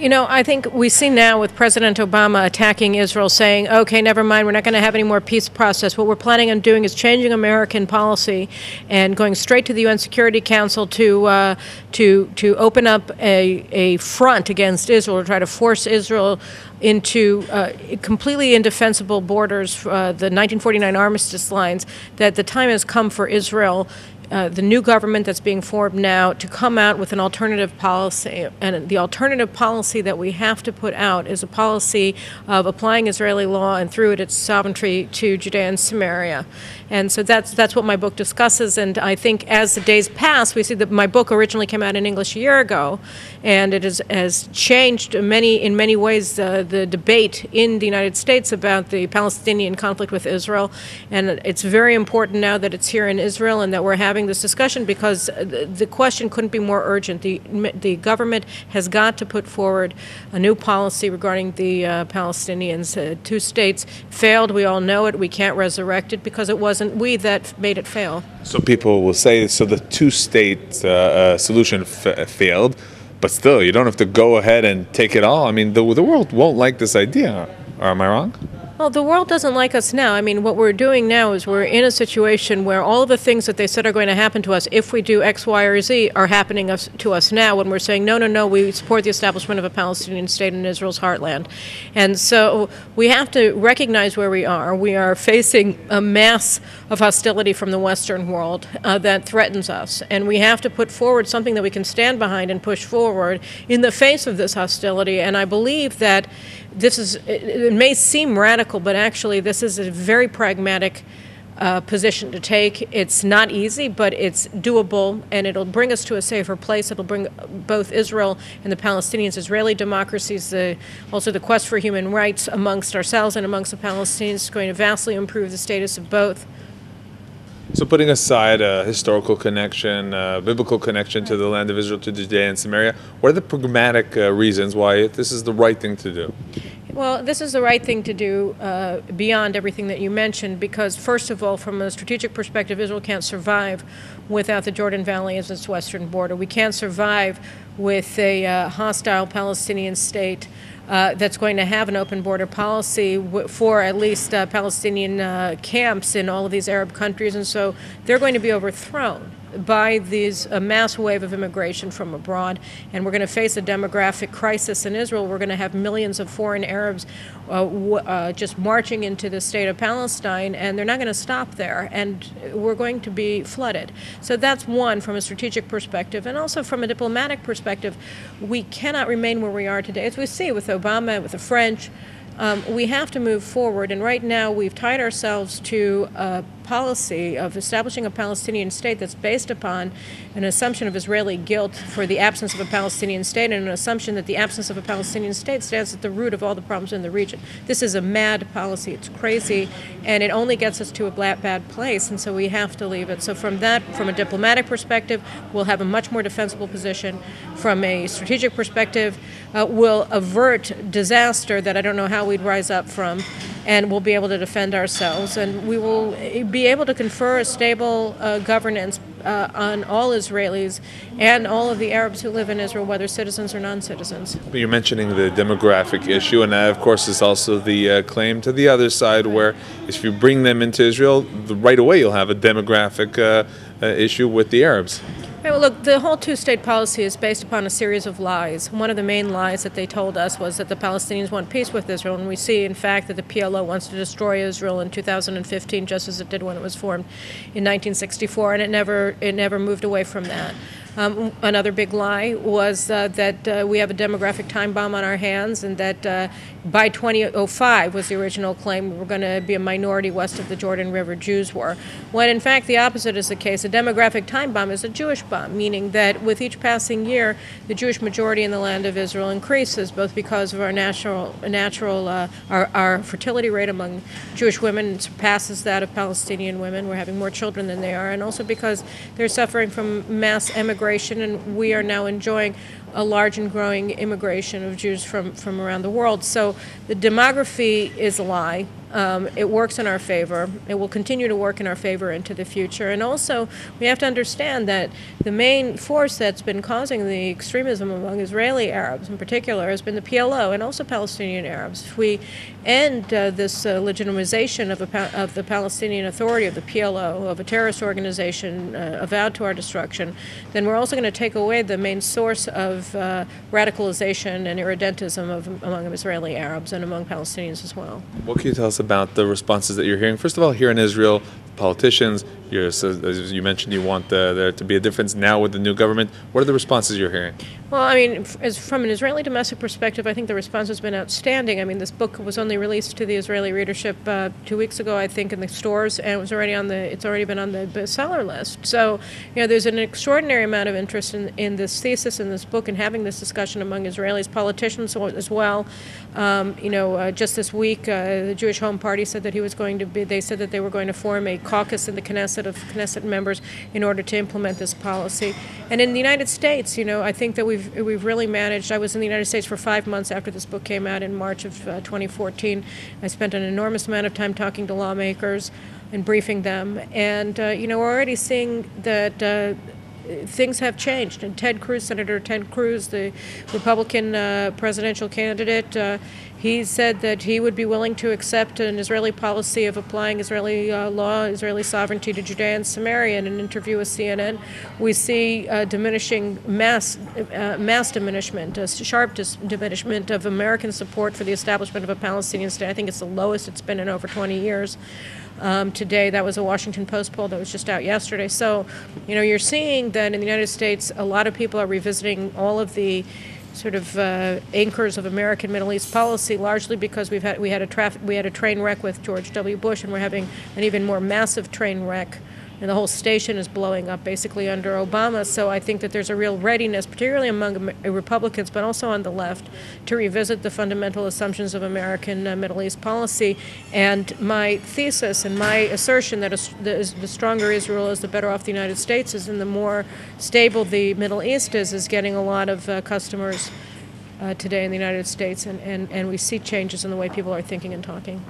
I think we see now with President Obama attacking Israel, saying, okay, never mind, we're not going to have any more peace process. What we're planning on doing is changing American policy and going straight to the UN Security Council to open up a front against Israel, to try to force Israel into completely indefensible borders, the 1949 armistice lines, that the time has come for Israel, the new government that's being formed now, to come out with an alternative policy. And the alternative policy that we have to put out is a policy of applying Israeli law and through it its sovereignty to Judea and Samaria. And so that's what my book discusses. And I think as the days pass, we see that my book originally came out in English a year ago, and it has changed in many ways the debate in the United States about the Palestinian conflict with Israel. And it's very important now that it's here in Israel and that we're having this discussion, because the question couldn't be more urgent. The government has got to put forward a new policy regarding the Palestinians. Two states failed. We all know it. We can't resurrect it because it wasn't we that made it fail. So people will say, so the two-state solution failed, but still, you don't have to go ahead and take it all. I mean, the world won't like this idea. Or am I wrong? Well, the world doesn't like us now. I mean, what we're doing now is we're in a situation where all of the things that they said are going to happen to us if we do X, Y, or Z are happening to us now, when we're saying, no, we support the establishment of a Palestinian state in Israel's heartland. And so we have to recognize where we are. We are facing a mass of hostility from the Western world that threatens us. And we have to put forward something that we can stand behind and push forward in the face of this hostility. And I believe that it may seem radical, but actually this is a very pragmatic position to take. It's not easy, but it's doable, and it'll bring us to a safer place. It'll bring both Israel and the Palestinians, Israeli democracies, also the quest for human rights amongst ourselves and amongst the Palestinians, is going to vastly improve the status of both. So putting aside a historical connection, biblical connection to the land of Israel, to Judea and Samaria, what are the pragmatic reasons why this is the right thing to do? Well, this is the right thing to do beyond everything that you mentioned, because first of all, from a strategic perspective, Israel can't survive without the Jordan Valley as its western border. We can't survive with a hostile Palestinian state that's going to have an open border policy for at least Palestinian camps in all of these Arab countries. And so they're going to be overthrown by a mass wave of immigration from abroad, and we're going to face a demographic crisis in Israel. We're going to have millions of foreign Arabs just marching into the state of Palestine, and they're not going to stop there, and we're going to be flooded. So that's one, from a strategic perspective. And also from a diplomatic perspective, we cannot remain where we are today. As we see with Obama, with the French, we have to move forward, and right now we've tied ourselves to a policy of establishing a Palestinian state that's based upon an assumption of Israeli guilt for the absence of a Palestinian state, and an assumption that the absence of a Palestinian state stands at the root of all the problems in the region. This is a mad policy. It's crazy, and it only gets us to a bad place, and so we have to leave it. So from a diplomatic perspective, we'll have a much more defensible position. From a strategic perspective, we'll avert disaster that I don't know how we'd rise up from, and we'll be able to defend ourselves, and we will be able to confer a stable governance on all Israelis and all of the Arabs who live in Israel, whether citizens or non-citizens. You're mentioning the demographic issue, and of course there's also the claim to the other side, where if you bring them into Israel, right away you'll have a demographic issue with the Arabs. Right, well, look, the whole two-state policy is based upon a series of lies. One of the main lies that they told us was that the Palestinians want peace with Israel, and we see, in fact, that the PLO wants to destroy Israel in 2015, just as it did when it was formed in 1964, and it never moved away from that. Another big lie was that we have a demographic time bomb on our hands, and that by 2005 was the original claim, we were going to be a minority west of the Jordan River, Jews were. When in fact the opposite is the case. A demographic time bomb is a Jewish bomb, meaning that with each passing year, the Jewish majority in the land of Israel increases, both because of our our fertility rate among Jewish women surpasses that of Palestinian women. We're having more children than they are, and also because they're suffering from mass emigration, and we are now enjoying a large and growing immigration of Jews from around the world. So the demography is a lie. It works in our favor. It will continue to work in our favor into the future. And also, we have to understand that the main force that's been causing the extremism among Israeli Arabs in particular has been the PLO and also Palestinian Arabs. If we end this legitimization of the Palestinian Authority, of the PLO, of a terrorist organization avowed to our destruction, then we're also going to take away the main source of radicalization and irredentism among Israeli Arabs and among Palestinians as well. What can you tell us about the responses that you're hearing? First of all, here in Israel, politicians, as you mentioned, you want there to be a difference now with the new government. What are the responses you're hearing? Well, I mean, from an Israeli domestic perspective, I think the response has been outstanding. I mean, this book was only released to the Israeli readership 2 weeks ago, I think, in the stores, and it's already been on the bestseller list. So, there's an extraordinary amount of interest in this thesis, in this book, and having this discussion among Israelis, politicians as well. Just this week, the Jewish Home Party said that they said that they were going to form a caucus in the Knesset of Knesset members in order to implement this policy. And in the United States, I think that we've really managed. I was in the United States for 5 months after this book came out in March of 2014. I spent an enormous amount of time talking to lawmakers and briefing them. And, we're already seeing that things have changed. And Senator Ted Cruz, the Republican presidential candidate, he said that he would be willing to accept an Israeli policy of applying Israeli law, Israeli sovereignty to Judea and Samaria. In an interview with CNN, we see diminishing mass diminishment, a sharp diminishment of American support for the establishment of a Palestinian state. I think it's the lowest it's been in over 20 years. Today, that was a Washington Post poll that was just out yesterday. So, you're seeing that in the United States, a lot of people are revisiting all of the sort of anchors of American Middle East policy, largely because we had a train wreck with George W. Bush, and we're having an even more massive train wreck, and the whole station is blowing up basically under Obama. So I think that there's a real readiness, particularly among Republicans, but also on the left, to revisit the fundamental assumptions of American Middle East policy. And my thesis and my assertion that the stronger Israel is, the better off the United States is, and the more stable the Middle East is getting a lot of customers today in the United States, and we see changes in the way people are thinking and talking.